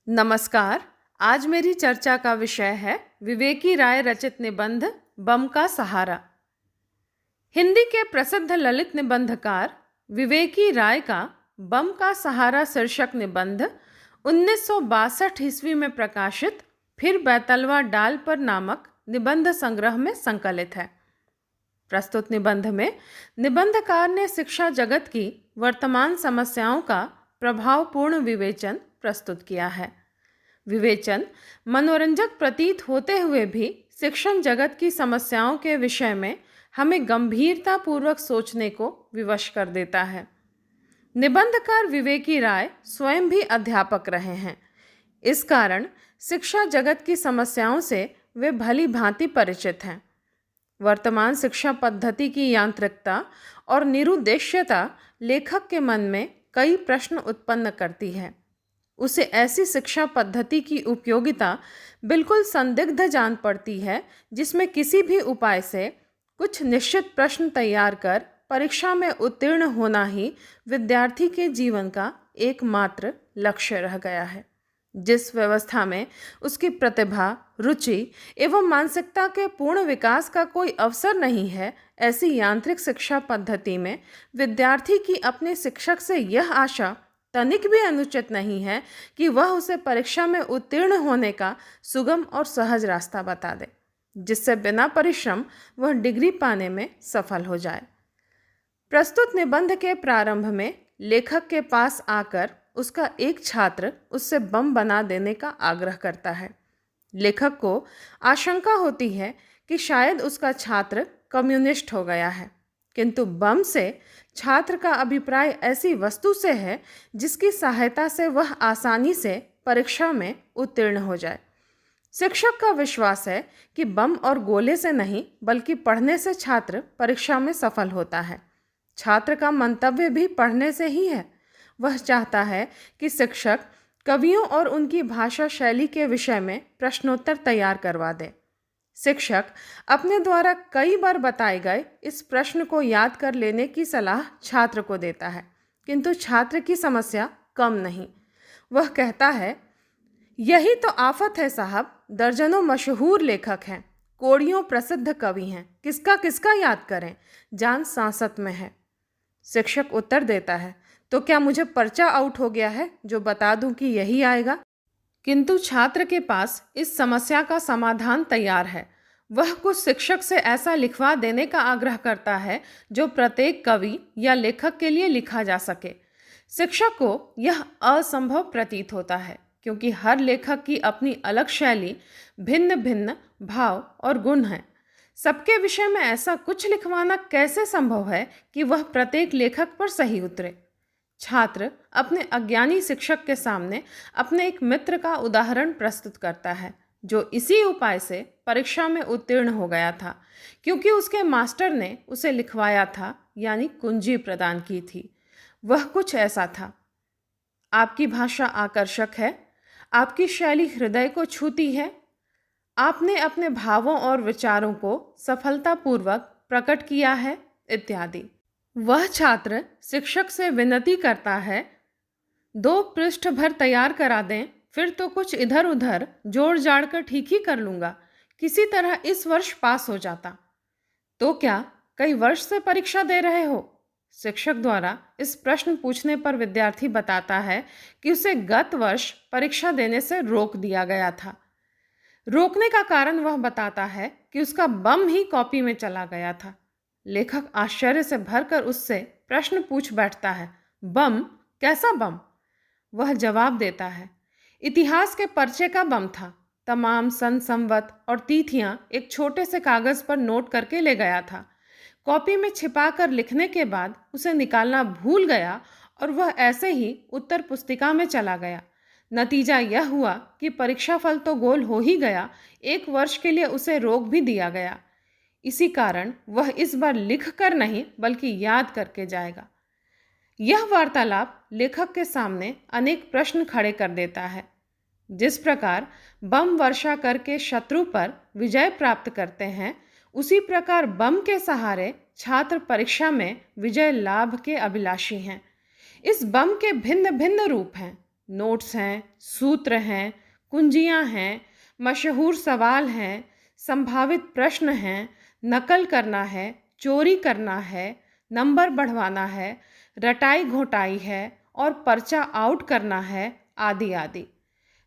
नमस्कार। आज मेरी चर्चा का विषय है विवेकी राय रचित निबंध बम का सहारा। हिंदी के प्रसिद्ध ललित निबंधकार विवेकी राय का बम का सहारा शीर्षक निबंध 1962 ईस्वी में प्रकाशित फिर बैतलवा डाल पर नामक निबंध संग्रह में संकलित है। प्रस्तुत निबंध में निबंधकार ने शिक्षा जगत की वर्तमान समस्याओं का प्रभावपूर्ण विवेचन प्रस्तुत किया है। विवेचन मनोरंजक प्रतीत होते हुए भी शिक्षण जगत की समस्याओं के विषय में हमें गंभीरतापूर्वक सोचने को विवश कर देता है। निबंधकार विवेकी राय स्वयं भी अध्यापक रहे हैं। इस कारण शिक्षा जगत की समस्याओं से वे भली भांति परिचित हैं। वर्तमान शिक्षा पद्धति की यांत्रिकता और निरुद्देश्यता लेखक के मन में कई प्रश्न उत्पन्न करती है। उसे ऐसी शिक्षा पद्धति की उपयोगिता बिल्कुल संदिग्ध जान पड़ती है जिसमें किसी भी उपाय से कुछ निश्चित प्रश्न तैयार कर परीक्षा में उत्तीर्ण होना ही विद्यार्थी के जीवन का एकमात्र लक्ष्य रह गया है। जिस व्यवस्था में उसकी प्रतिभा, रुचि एवं मानसिकता के पूर्ण विकास का कोई अवसर नहीं है, ऐसी यांत्रिक शिक्षा पद्धति में विद्यार्थी की अपने शिक्षक से यह आशा तनिक भी अनुचित नहीं है कि वह उसे परीक्षा में उत्तीर्ण होने का सुगम और सहज रास्ता बता दे, जिससे बिना परिश्रम वह डिग्री पाने में सफल हो जाए। प्रस्तुत निबंध के प्रारंभ में लेखक के पास आकर उसका एक छात्र उससे बम बना देने का आग्रह करता है। लेखक को आशंका होती है कि शायद उसका छात्र कम्युनिस्ट हो गया है, किंतु बम से छात्र का अभिप्राय ऐसी वस्तु से है जिसकी सहायता से वह आसानी से परीक्षा में उत्तीर्ण हो जाए। शिक्षक का विश्वास है कि बम और गोले से नहीं बल्कि पढ़ने से छात्र परीक्षा में सफल होता है। छात्र का मंतव्य भी पढ़ने से ही है। वह चाहता है कि शिक्षक कवियों और उनकी भाषा शैली के विषय में प्रश्नोत्तर तैयार करवा दे। शिक्षक अपने द्वारा कई बार बताए गए इस प्रश्न को याद कर लेने की सलाह छात्र को देता है, किंतु छात्र की समस्या कम नहीं। वह कहता है, यही तो आफत है साहब, दर्जनों मशहूर लेखक हैं, कोड़ियों प्रसिद्ध कवि हैं, किसका किसका याद करें, जान सांसत में है। शिक्षक उत्तर देता है, तो क्या मुझे पर्चा आउट हो गया है जो बता दूं कि यही आएगा? किंतु छात्र के पास इस समस्या का समाधान तैयार है। वह कुछ शिक्षक से ऐसा लिखवा देने का आग्रह करता है जो प्रत्येक कवि या लेखक के लिए लिखा जा सके। शिक्षक को यह असंभव प्रतीत होता है, क्योंकि हर लेखक की अपनी अलग शैली, भिन्न भिन्न भाव और गुण हैं। सबके विषय में ऐसा कुछ लिखवाना कैसे संभव है कि वह प्रत्येक लेखक पर सही उतरे? छात्र अपने अज्ञानी शिक्षक के सामने अपने एक मित्र का उदाहरण प्रस्तुत करता है जो इसी उपाय से परीक्षा में उत्तीर्ण हो गया था, क्योंकि उसके मास्टर ने उसे लिखवाया था, यानी कुंजी प्रदान की थी। वह कुछ ऐसा था, आपकी भाषा आकर्षक है, आपकी शैली हृदय को छूती है, आपने अपने भावों और विचारों को सफलतापूर्वक प्रकट किया है, इत्यादि। वह छात्र शिक्षक से विनती करता है, 2 पृष्ठ भर तैयार करा दें, फिर तो कुछ इधर उधर जोड़ जाड़ कर ठीक ही कर लूँगा, किसी तरह इस वर्ष पास हो जाता। तो क्या कई वर्ष से परीक्षा दे रहे हो? शिक्षक द्वारा इस प्रश्न पूछने पर विद्यार्थी बताता है कि उसे गत वर्ष परीक्षा देने से रोक दिया गया था। रोकने का कारण वह बताता है कि उसका बम ही कॉपी में चला गया था। लेखक आश्चर्य से भरकर उससे प्रश्न पूछ बैठता है, बम? कैसा बम? वह जवाब देता है, इतिहास के पर्चे का बम था। तमाम सन संवत और तिथियां एक छोटे से कागज पर नोट करके ले गया था। कॉपी में छिपा कर लिखने के बाद उसे निकालना भूल गया और वह ऐसे ही उत्तर पुस्तिका में चला गया। नतीजा यह हुआ कि परीक्षा फल तो गोल हो ही गया, 1 वर्ष के लिए उसे रोक भी दिया गया। इसी कारण वह इस बार लिख कर नहीं बल्कि याद करके जाएगा। यह वार्तालाप लेखक के सामने अनेक प्रश्न खड़े कर देता है। जिस प्रकार बम वर्षा करके शत्रु पर विजय प्राप्त करते हैं, उसी प्रकार बम के सहारे छात्र परीक्षा में विजय लाभ के अभिलाषी हैं। इस बम के भिन्न भिन्न रूप हैं। नोट्स हैं, सूत्र हैं, कुंजियां हैं, मशहूर सवाल हैं, संभावित प्रश्न हैं, नकल करना है, चोरी करना है, नंबर बढ़वाना है, रटाई घोटाई है और पर्चा आउट करना है, आदि आदि।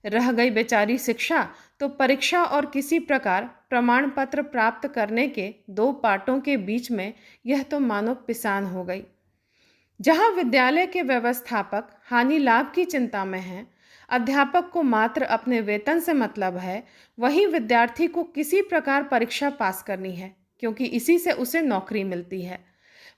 रह गई बेचारी शिक्षा, तो परीक्षा और किसी प्रकार प्रमाण पत्र प्राप्त करने के दो पार्टों के बीच में यह तो मानो पिसान हो गई। जहाँ विद्यालय के व्यवस्थापक हानि लाभ की चिंता में हैं, अध्यापक को मात्र अपने वेतन से मतलब है, वहीं विद्यार्थी को किसी प्रकार परीक्षा पास करनी है, क्योंकि इसी से उसे नौकरी मिलती है।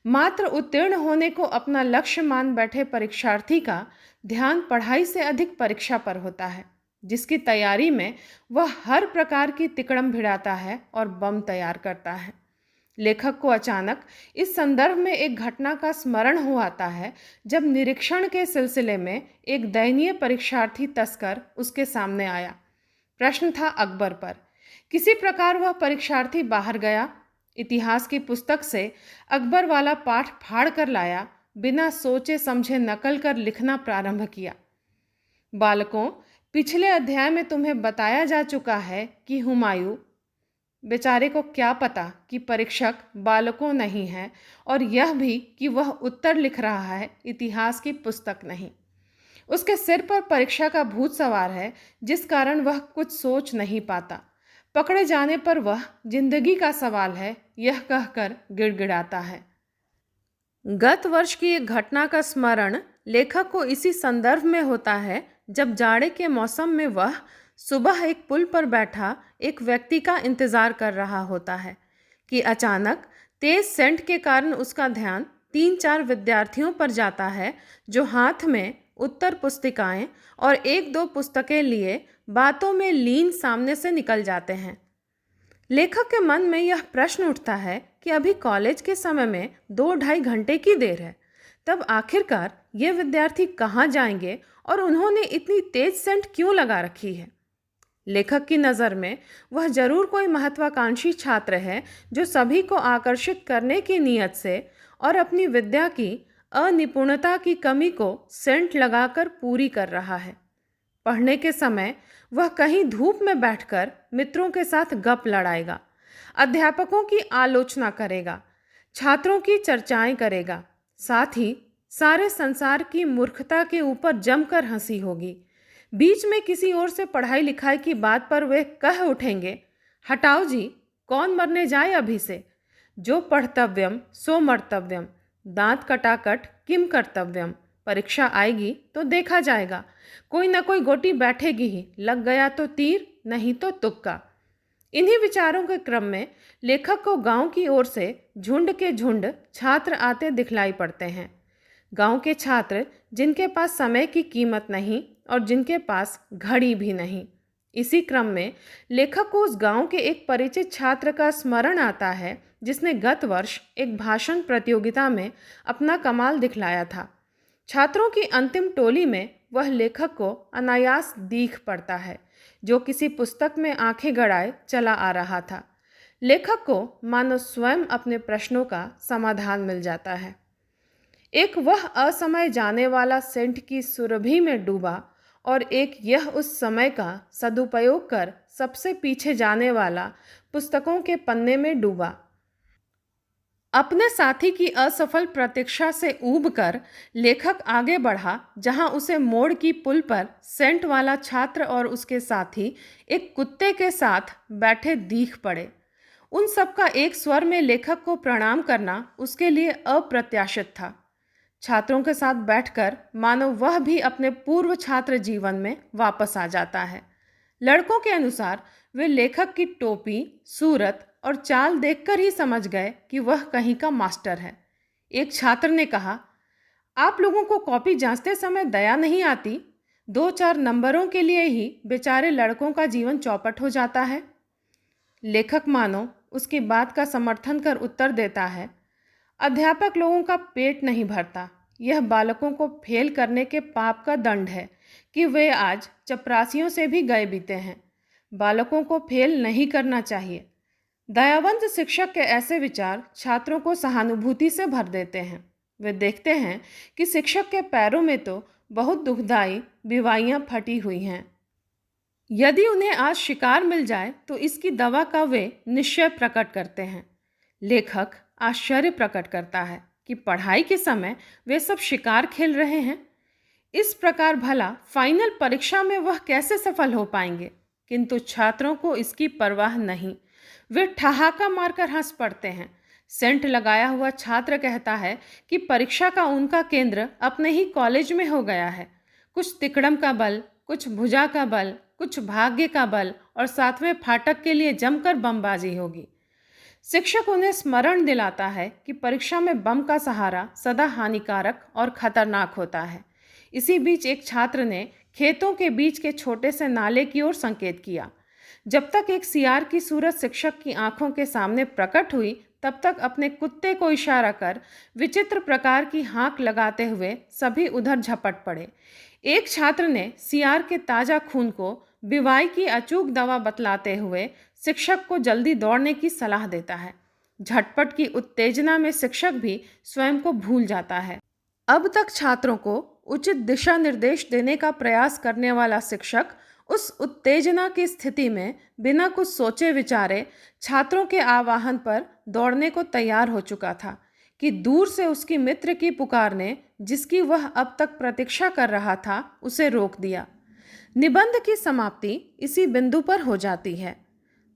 मात्र उत्तीर्ण होने को अपना लक्ष्य मान बैठे परीक्षार्थी का ध्यान पढ़ाई से अधिक परीक्षा पर होता है, जिसकी तैयारी में वह हर प्रकार की तिकड़म भिड़ाता है और बम तैयार करता है। लेखक को अचानक इस संदर्भ में एक घटना का स्मरण हो आता है, जब निरीक्षण के सिलसिले में एक दयनीय परीक्षार्थी तस्कर उसके सामने आया। प्रश्न था अकबर पर। किसी प्रकार वह परीक्षार्थी बाहर गया, इतिहास की पुस्तक से अकबर वाला पाठ फाड़ कर लाया, बिना सोचे समझे नकल कर लिखना प्रारंभ किया। बालकों, पिछले अध्याय में तुम्हें बताया जा चुका है कि हुमायूं, बेचारे को क्या पता कि परीक्षक बालकों नहीं है, और यह भी कि वह उत्तर लिख रहा है, इतिहास की पुस्तक नहीं। उसके सिर पर परीक्षा का भूत सवार है, जिस कारण वह कुछ सोच नहीं पाता। पकड़े जाने पर वह जिंदगी का सवाल है, यह कहकर गिड़गिड़ाता है। गत वर्ष की एक घटना का स्मरण लेखक को इसी संदर्भ में होता है, जब जाड़े के मौसम में वह सुबह एक पुल पर बैठा एक व्यक्ति का इंतजार कर रहा होता है कि अचानक तेज सेंट के कारण उसका ध्यान 3-4 विद्यार्थियों पर जाता है, जो हाथ में उत्तर पुस्तिकाएं और 1-2 पुस्तकें लिए बातों में लीन सामने से निकल जाते हैं। लेखक के मन में यह प्रश्न उठता है कि अभी कॉलेज के समय में 2-2.5 घंटे की देर है, तब आखिरकार ये विद्यार्थी कहाँ जाएंगे और उन्होंने इतनी तेज सेंट क्यों लगा रखी है। लेखक की नज़र में वह जरूर कोई महत्वाकांक्षी छात्र है, जो सभी को आकर्षित करने की नीयत से और अपनी विद्या की अनिपुणता की कमी को सेंट लगाकर पूरी कर रहा है। पढ़ने के समय वह कहीं धूप में बैठकर मित्रों के साथ गप लड़ाएगा, अध्यापकों की आलोचना करेगा, छात्रों की चर्चाएं करेगा, साथ ही सारे संसार की मूर्खता के ऊपर जमकर हंसी होगी। बीच में किसी ओर से पढ़ाई लिखाई की बात पर वे कह उठेंगे, हटाओ जी, कौन मरने जाए अभी से, जो पढ़तव्यम सो मर्तव्यम, दांत कटाकट किम कर्तव्यम, परीक्षा आएगी तो देखा जाएगा, कोई ना कोई गोटी बैठेगी ही, लग गया तो तीर, नहीं तो तुक्का। इन्हीं विचारों के क्रम में लेखक को गांव की ओर से झुंड के झुंड छात्र आते दिखलाई पड़ते हैं। गांव के छात्र जिनके पास समय की कीमत नहीं और जिनके पास घड़ी भी नहीं। इसी क्रम में लेखक को उस गांव के एक परिचित छात्र का स्मरण आता है, जिसने गत वर्ष एक भाषण प्रतियोगिता में अपना कमाल दिखलाया था। छात्रों की अंतिम टोली में वह लेखक को अनायास दीख पड़ता है, जो किसी पुस्तक में आंखें गड़ाए चला आ रहा था। लेखक को मानो स्वयं अपने प्रश्नों का समाधान मिल जाता है। एक वह असमय जाने वाला सेंट की सुरभि में डूबा, और एक यह उस समय का सदुपयोग कर सबसे पीछे जाने वाला पुस्तकों के पन्ने में डूबा। अपने साथी की असफल प्रतीक्षा से ऊब कर लेखक आगे बढ़ा, जहां उसे मोड़ की पुल पर सेंट वाला छात्र और उसके साथी एक कुत्ते के साथ बैठे दीख पड़े। उन सब का एक स्वर में लेखक को प्रणाम करना उसके लिए अप्रत्याशित था। छात्रों के साथ बैठकर मानो वह भी अपने पूर्व छात्र जीवन में वापस आ जाता है। लड़कों के अनुसार वे लेखक की टोपी, सूरत और चाल देखकर ही समझ गए कि वह कहीं का मास्टर है। एक छात्र ने कहा, आप लोगों को कॉपी जांचते समय दया नहीं आती? 2-4 नंबरों के लिए ही बेचारे लड़कों का जीवन चौपट हो जाता है। लेखक मानो उसकी बात का समर्थन कर उत्तर देता है, अध्यापक लोगों का पेट नहीं भरता। यह बालकों को फेल करने के पाप का दंड है कि वे आज चपरासियों से भी गए बीते हैं। बालकों को फेल नहीं करना चाहिए। दयावंत शिक्षक के ऐसे विचार छात्रों को सहानुभूति से भर देते हैं। वे देखते हैं कि शिक्षक के पैरों में तो बहुत दुखदाई बीवाइयाँ फटी हुई हैं। यदि उन्हें आज शिकार मिल जाए तो इसकी दवा का वे निश्चय प्रकट करते हैं। लेखक आश्चर्य प्रकट करता है कि पढ़ाई के समय वे सब शिकार खेल रहे हैं। इस प्रकार भला फाइनल परीक्षा में वह कैसे सफल हो पाएंगे? किंतु छात्रों को इसकी परवाह नहीं। वे ठहाका मारकर हंस पड़ते हैं। सेंट लगाया हुआ छात्र कहता है कि परीक्षा का उनका केंद्र अपने ही कॉलेज में हो गया है। कुछ तिकड़म का बल, कुछ भुजा का बल, कुछ भाग्य का बल और सातवें फाटक के लिए जमकर बमबाजी होगी। शिक्षक उन्हें स्मरण दिलाता है कि परीक्षा में बम का सहारा सदा हानिकारक और खतरनाक होता है। इसी बीच एक छात्र ने खेतों के बीच के छोटे से नाले की ओर संकेत किया। जब तक एक सियार की सूरत शिक्षक की आंखों के सामने प्रकट हुई, तब तक अपने कुत्ते को इशारा कर विचित्र प्रकार की हाँक लगाते हुए सभी उधर झपट पड़े। एक छात्र ने सियार के ताजा खून को बीवाई की अचूक दवा बतलाते हुए शिक्षक को जल्दी दौड़ने की सलाह देता है। झटपट की उत्तेजना में शिक्षक भी स्वयं को भूल जाता है। अब तक छात्रों को उचित दिशा निर्देश देने का प्रयास करने वाला शिक्षक उस उत्तेजना की स्थिति में बिना कुछ सोचे विचारे छात्रों के आह्वान पर दौड़ने को तैयार हो चुका था कि दूर से उसकी मित्र की पुकार ने, जिसकी वह अब तक प्रतीक्षा कर रहा था, उसे रोक दिया। निबंध की समाप्ति इसी बिंदु पर हो जाती है।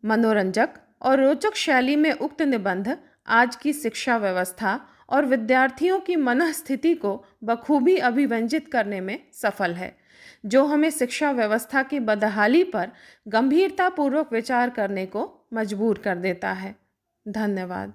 मनोरंजक और रोचक शैली में उक्त निबंध आज की शिक्षा व्यवस्था और विद्यार्थियों की मनःस्थिति को बखूबी अभिव्यंजित करने में सफल है, जो हमें शिक्षा व्यवस्था की बदहाली पर गंभीरतापूर्वक विचार करने को मजबूर कर देता है। धन्यवाद।